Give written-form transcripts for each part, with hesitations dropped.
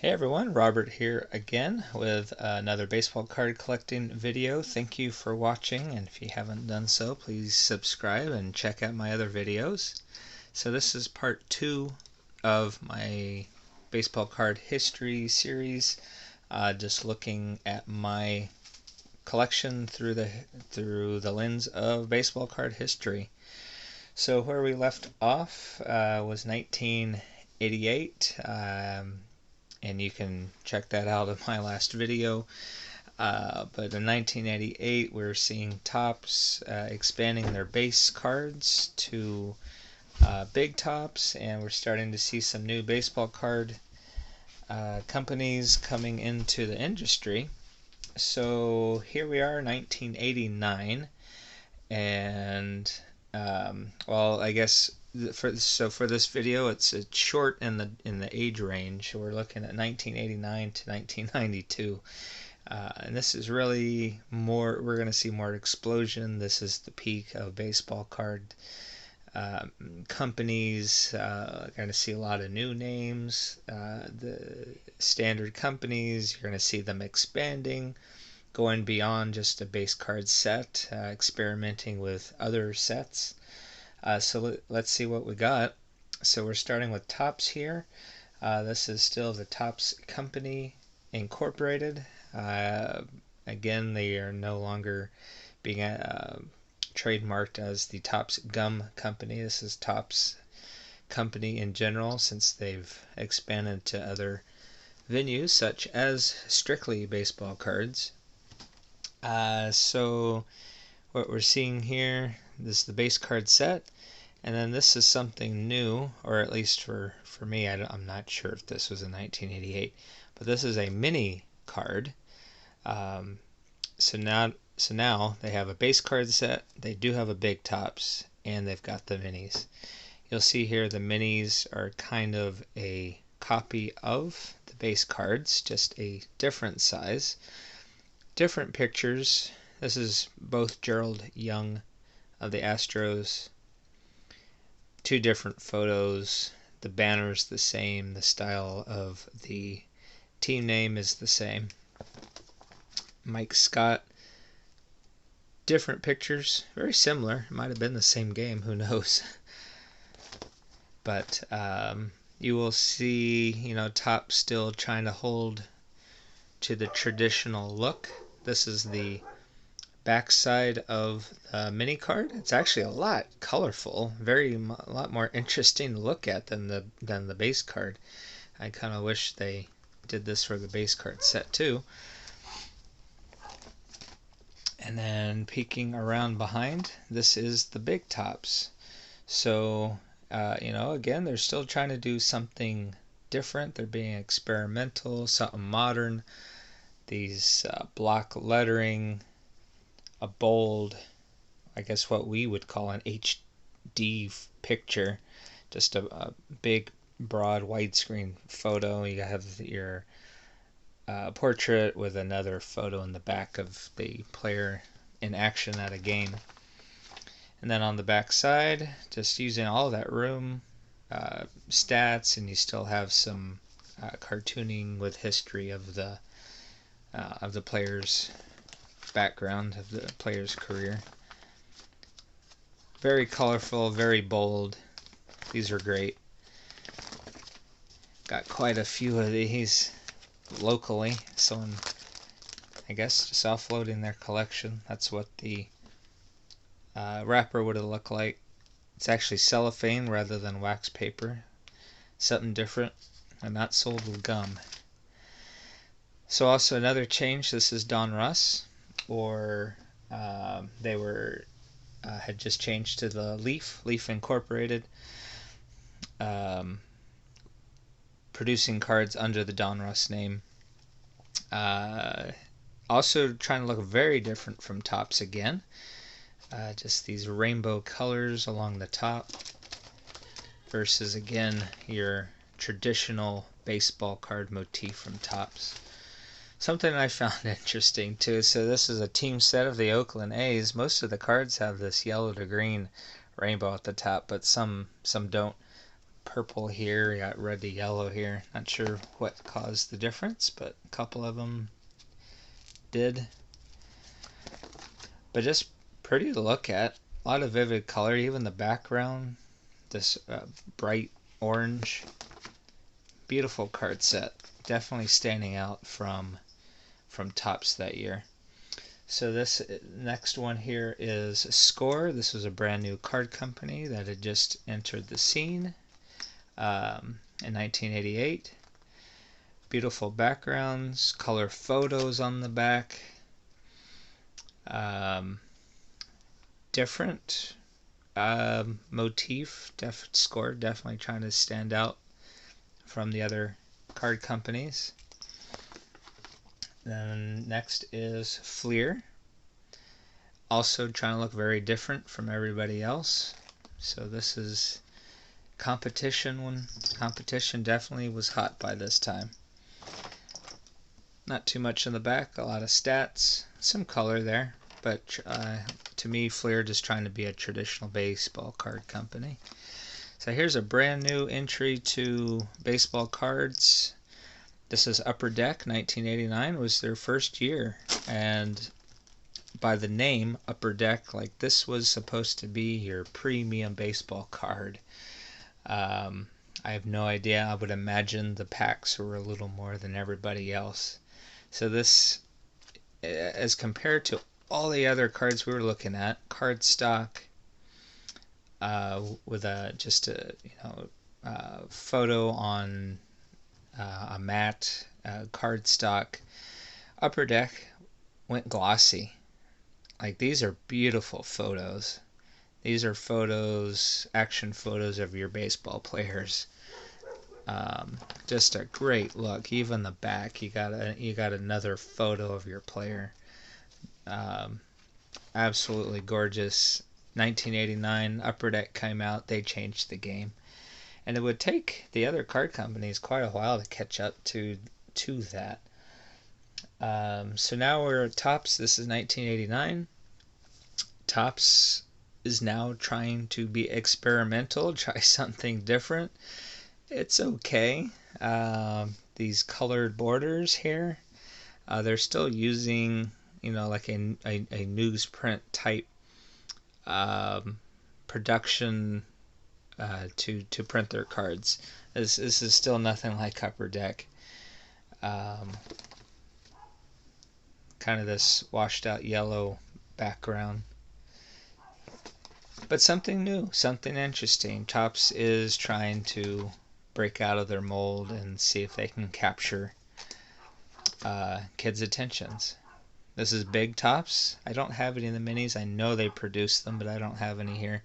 Hey everyone, Robert here again with another baseball card collecting video. Thank you for watching, and if you haven't done so, please subscribe and check out my other videos. So this is part 2 of my baseball card history series, just looking at my collection through the lens of baseball card history. So where we left off was 1988. And you can check that out in my last video. But in 1988, we're seeing Topps expanding their base cards to big Topps, and we're starting to see some new baseball card companies coming into the industry. So here we are, 1989, and well, I guess for this video, it's short in the age range. We're looking at 1989 to 1992, and this is really more. We're going to see more explosion. This is the peak of baseball card companies. Going to see a lot of new names. The standard companies, you're going to see them expanding, going beyond just a base card set, experimenting with other sets. So let's see what we got. So we're starting with Topps here. This is still the Topps Company Incorporated. Again, they are no longer being trademarked as the Topps Gum Company. This is Topps Company in general, since they've expanded to other venues such as strictly baseball cards. So what we're seeing here, this is the base card set, and then this is something new, or at least for me. I'm not sure if this was in 1988, but this is a mini card. So now they have a base card set, they do have a big Topps, and they've got the minis. You'll see here the minis are kind of a copy of the base cards, just a different size, different pictures. This is both Gerald Young of the Astros. Two different photos. The banner's the same. The style of the team name is the same. Mike Scott. Different pictures. Very similar. It might have been the same game. Who knows? But you will see, Topps still trying to hold to the traditional look. This is the backside of the mini card. It's actually a lot colorful, a lot more interesting to look at than the base card. I kind of wish they did this for the base card set too. And then peeking around behind, this is the big Topps. So again, they're still trying to do something different. They're being experimental, something modern. These block lettering, a bold, I guess what we would call an HD picture, just a big, broad, widescreen photo. You have your portrait with another photo in the back of the player in action at a game. And then on the back side, just using all that room, stats, and you still have some cartooning with history of the player's background, of the player's career. Very colorful, very bold. These are great. Got quite a few of these locally. Someone, I guess, just offloading their collection. That's what the wrapper would have looked like. It's actually cellophane rather than wax paper. Something different, and not sold with gum. So also another change. This is Donruss, or they had just changed to the Leaf Incorporated, producing cards under the Donruss name. Also trying to look very different from Topps again. Just these rainbow colors along the top versus, again, your traditional baseball card motif from Topps. Something I found interesting too. So this is a team set of the Oakland A's. Most of the cards have this yellow to green rainbow at the top, but some don't. purple here, you got red to yellow here. Not sure what caused the difference, but a couple of them did. But just pretty to look at. A lot of vivid color, even the background, this bright orange. Beautiful card set. Definitely standing out from Topps that year. So this next one here is Score. This was a brand new card company that had just entered the scene in 1988. Beautiful backgrounds, color photos on the back. Different motif. Score definitely trying to stand out from the other card companies. Then next is Fleer. Also trying to look very different from everybody else. So this is competition one. Competition definitely was hot by this time. Not too much in the back, a lot of stats, some color there, but to me, Fleer just trying to be a traditional baseball card company. So here's a brand new entry to baseball cards. This is Upper Deck. 1989 was their first year, and by the name Upper Deck, like this was supposed to be your premium baseball card. I have no idea. I would imagine the packs were a little more than everybody else. So this, as compared to all the other cards we were looking at, cardstock with just a photo on a matte cardstock. Upper Deck went glossy. Like, these are beautiful photos. These are photos, action photos of your baseball players. Just a great look. Even the back, you got another photo of your player. Absolutely gorgeous. 1989, Upper Deck came out. They changed the game, and it would take the other card companies quite a while to catch up to that. So now we're at Topps. This is 1989. Topps is now trying to be experimental, try something different. It's okay. These colored borders here, they're still using, like a newsprint type production to print their cards. This is still nothing like Upper Deck. Kind of this washed out yellow background. But something new, something interesting. Topps is trying to break out of their mold and see if they can capture kids' attentions. This is Big Topps. I don't have any of the minis. I know they produce them, but I don't have any here.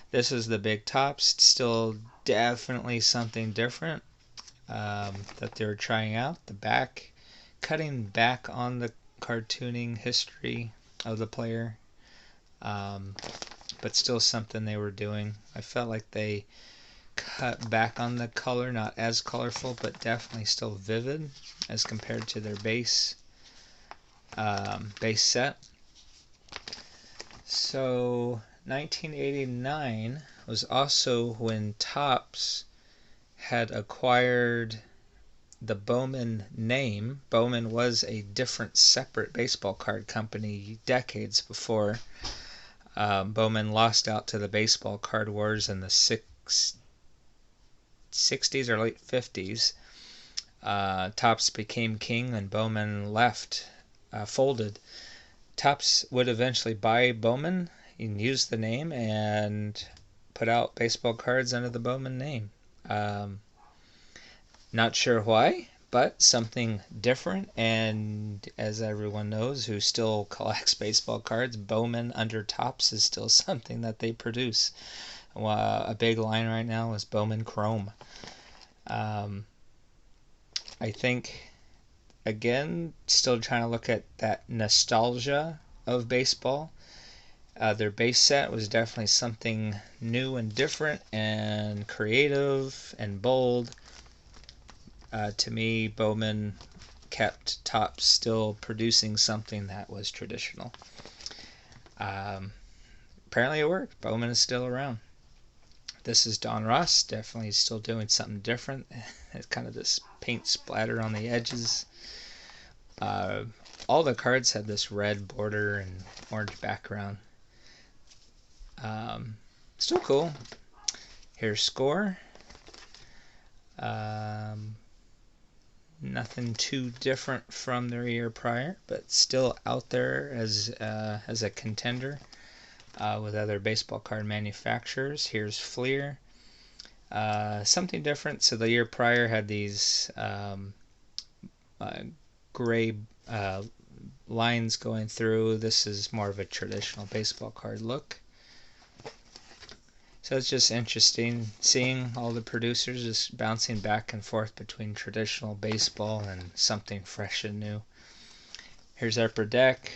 This is the Big Topps. Still definitely something different that they're trying out. The back, cutting back on the cartooning history of the player, but still something they were doing. I felt like they cut back on the color, not as colorful, but definitely still vivid as compared to their base set. So 1989 was also when Topps had acquired the Bowman name. Bowman was a different, separate baseball card company decades before. Bowman lost out to the baseball card wars in the 60s or late 50s. Topps became king and Bowman left, folded. Topps would eventually buy Bowman and use the name and put out baseball cards under the Bowman name. Not sure why, but something different. And as everyone knows who still collects baseball cards, Bowman under Topps is still something that they produce. A big line right now is Bowman Chrome. I think, again, still trying to look at that nostalgia of baseball. Their base set was definitely something new and different and creative and bold. To me, Bowman kept Topps still producing something that was traditional. Apparently it worked. Bowman is still around. This is Donruss, definitely still doing something different. It's kind of this paint splatter on the edges. All the cards have this red border and orange background. Still cool. Here's Score. Nothing too different from their year prior, but still out there as a contender with other baseball card manufacturers. Here's Fleer. Something different. So the year prior had these gray lines going through. This is more of a traditional baseball card look. So it's just interesting seeing all the producers just bouncing back and forth between traditional baseball and something fresh and new. Here's Upper Deck,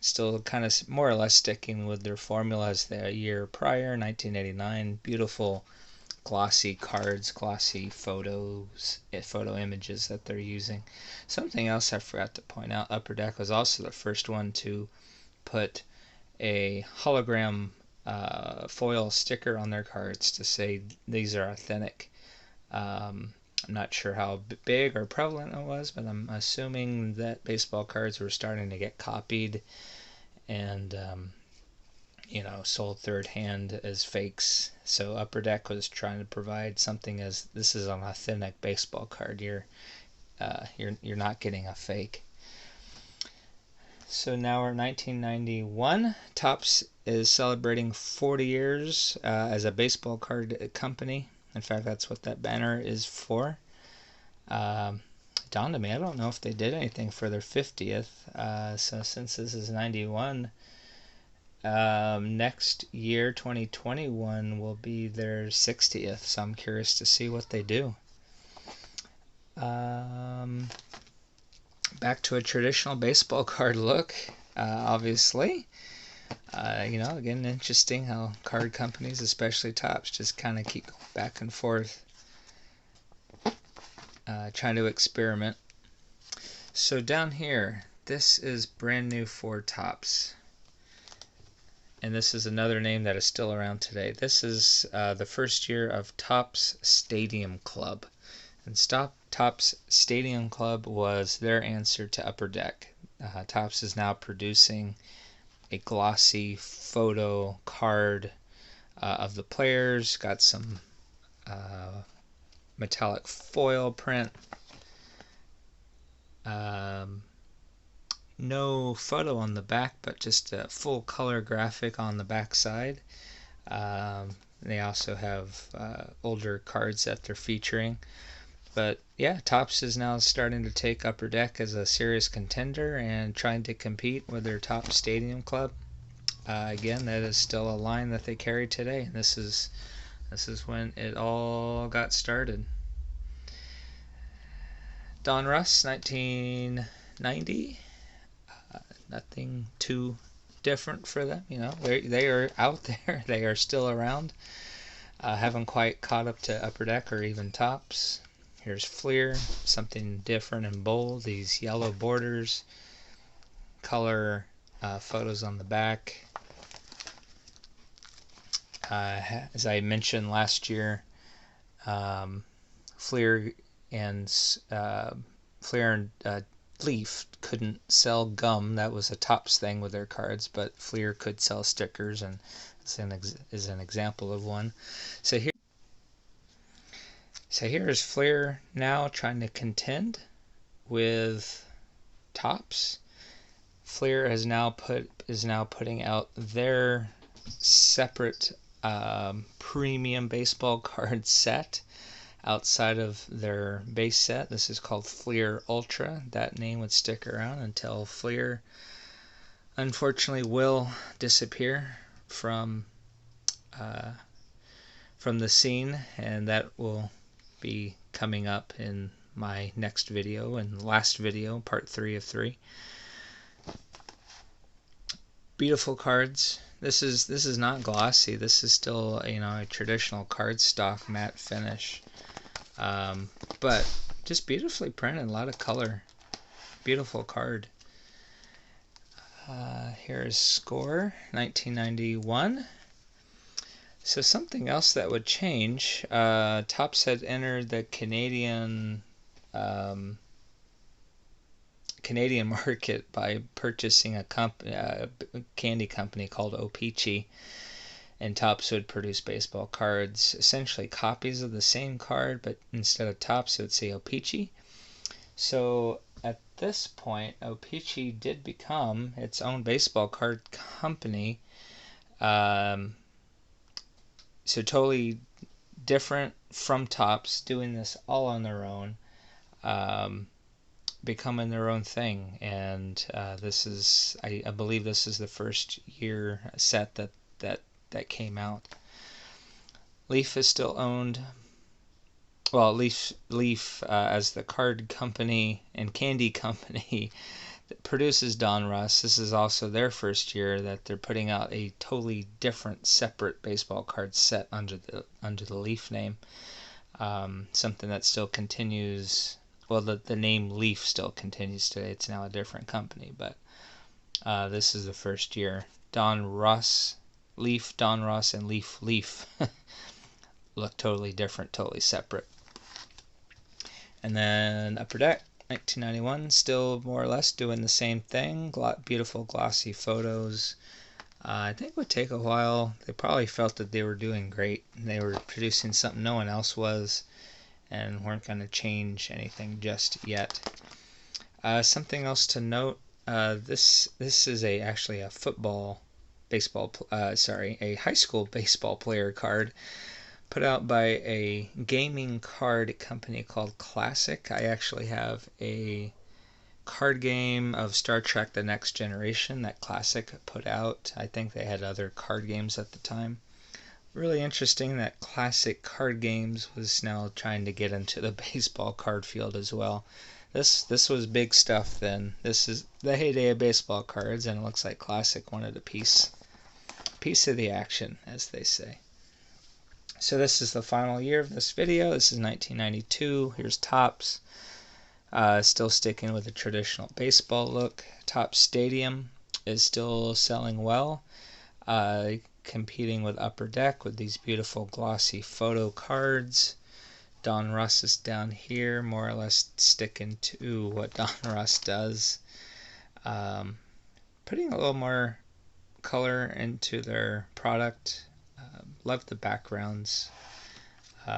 still kind of more or less sticking with their formula as the year prior, 1989. Beautiful glossy cards, glossy photos, photo images that they're using. Something else I forgot to point out, Upper Deck was also the first one to put a hologram foil sticker on their cards to say these are authentic. I'm not sure how big or prevalent it was, but I'm assuming that baseball cards were starting to get copied and sold third hand as fakes. So Upper Deck was trying to provide something as this is an authentic baseball card. You're not getting a fake. So now we're 1991. Topps is celebrating 40 years as a baseball card company. In fact, that's what that banner is for. Dawned on me, I don't know if they did anything for their 50th. So since this is 91, next year, 2021, will be their 60th. So I'm curious to see what they do. Back to a traditional baseball card look, obviously. Again, interesting how card companies, especially Topps, just kind of keep going back and forth, trying to experiment. So down here, this is brand new for Topps. And this is another name that is still around today. This is the first year of Topps Stadium Club. And Topps Stadium Club was their answer to Upper Deck. Topps is now producing a glossy photo card of the players. Got some metallic foil print. No photo on the back, but just a full color graphic on the back side. They also have older cards that they're featuring. But yeah, Topps is now starting to take Upper Deck as a serious contender and trying to compete with their Topps Stadium Club. Again, that is still a line that they carry today. This is when it all got started. Donruss, 1990. Nothing too different for them. They are out there. They are still around. Haven't quite caught up to Upper Deck or even Topps. Here's Fleer, something different and bold. These yellow borders, color photos on the back. As I mentioned last year, Fleer and Leaf couldn't sell gum. That was a Topps thing with their cards, but Fleer could sell stickers, and this is an example of one. So here is Fleer now trying to contend with Topps. Fleer is now putting out their separate premium baseball card set outside of their base set. This is called Fleer Ultra. That name would stick around until Fleer unfortunately will disappear from the scene, and that will be coming up in my next video and last video, part 3 of 3. Beautiful cards. This is not glossy. This is still a traditional cardstock matte finish, but just beautifully printed. A lot of color. Beautiful card. Here's Score, 1991. So something else that would change, Topps had entered the Canadian market by purchasing a candy company called O-Pee-Chee, and Topps would produce baseball cards, essentially copies of the same card, but instead of Topps it would say O-Pee-Chee. So at this point, O-Pee-Chee did become its own baseball card company. So totally different from Topps, doing this all on their own, becoming their own thing. And this is, I believe, this is the first year set that came out. Leaf is still owned. Well, Leaf as the card company and candy company that produces Donruss. This is also their first year that they're putting out a totally different, separate baseball card set under the Leaf name. Something that still continues. Well, the name Leaf still continues today. It's now a different company, but this is the first year. Donruss, Leaf, Donruss, and Leaf look totally different, totally separate. And then Upper Deck, 1991, still more or less doing the same thing. Beautiful glossy photos. I think it would take a while. They probably felt that they were doing great. They were producing something no one else was, and weren't going to change anything just yet. Something else to note. This is actually a a high school baseball player card, put out by a gaming card company called Classic. I actually have a card game of Star Trek The Next Generation that Classic put out. I think they had other card games at the time. Really interesting that Classic Card Games was now trying to get into the baseball card field as well. This was big stuff then. This is the heyday of baseball cards, and it looks like Classic wanted a piece of the action, as they say. So this is the final year of this video. This is 1992. Here's Topps. Still sticking with the traditional baseball look. Topps Stadium is still selling well. Competing with Upper Deck with these beautiful glossy photo cards. Donruss is down here, more or less sticking to what Donruss does. Putting a little more color into their product. Love the backgrounds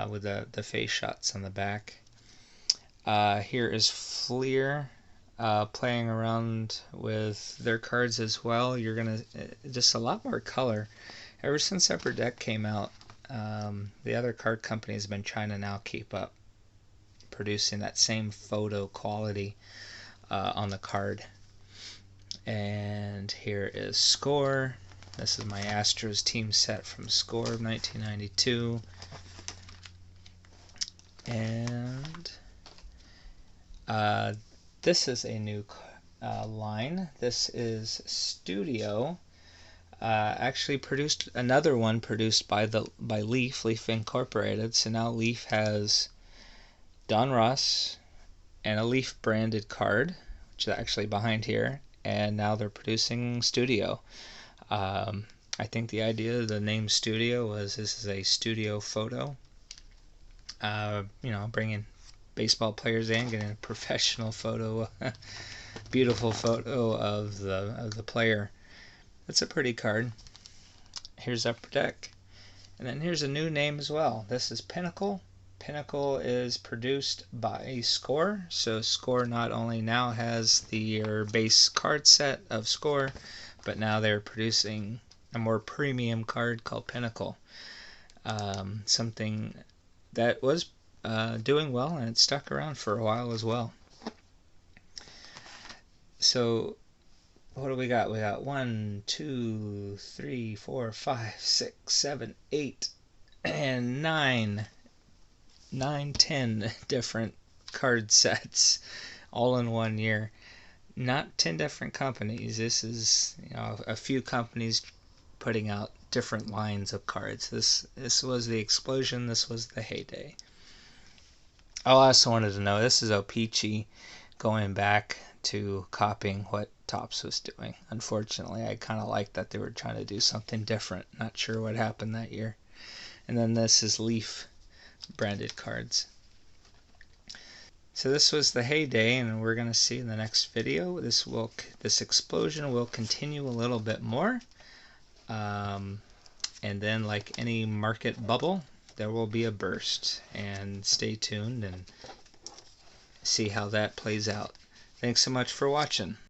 with the face shots on the back. Here is Fleer playing around with their cards as well. You're gonna just a lot more color. Ever since Upper Deck came out, the other card company has been trying to now keep up, producing that same photo quality on the card. And here is Score. This is my Astros team set from Score of 1992. And this is a new line. This is Studio. Actually produced another one produced by Leaf Incorporated. So now Leaf has Donruss and a Leaf branded card, which is actually behind here, and now they're producing Studio. I think the idea of the name Studio was this is a studio photo. Bringing baseball players in, getting a professional photo, beautiful photo of the player. That's a pretty card. Here's Upper Deck. And then here's a new name as well. This is Pinnacle. Pinnacle is produced by Score. So Score not only now has your base card set of Score, but now they're producing a more premium card called Pinnacle. Something that was doing well, and it stuck around for a while as well. So what do we got? We got 1, 2, 3, 4, 5, 6, 7, 8, and 9, 10 different card sets all in 1 year. Not 10 different companies. This is a few companies putting out different lines of cards. This was the explosion. This was the heyday. I also wanted to know, this is O-Pee-Chee going back to copying what Topps was doing. Unfortunately, I kind of liked that they were trying to do something different. Not sure what happened that year. And then this is Leaf branded cards. So this was the heyday, and we're going to see in the next video this explosion will continue a little bit more, and then, like any market bubble, there will be a burst. And stay tuned and see how that plays out. Thanks so much for watching.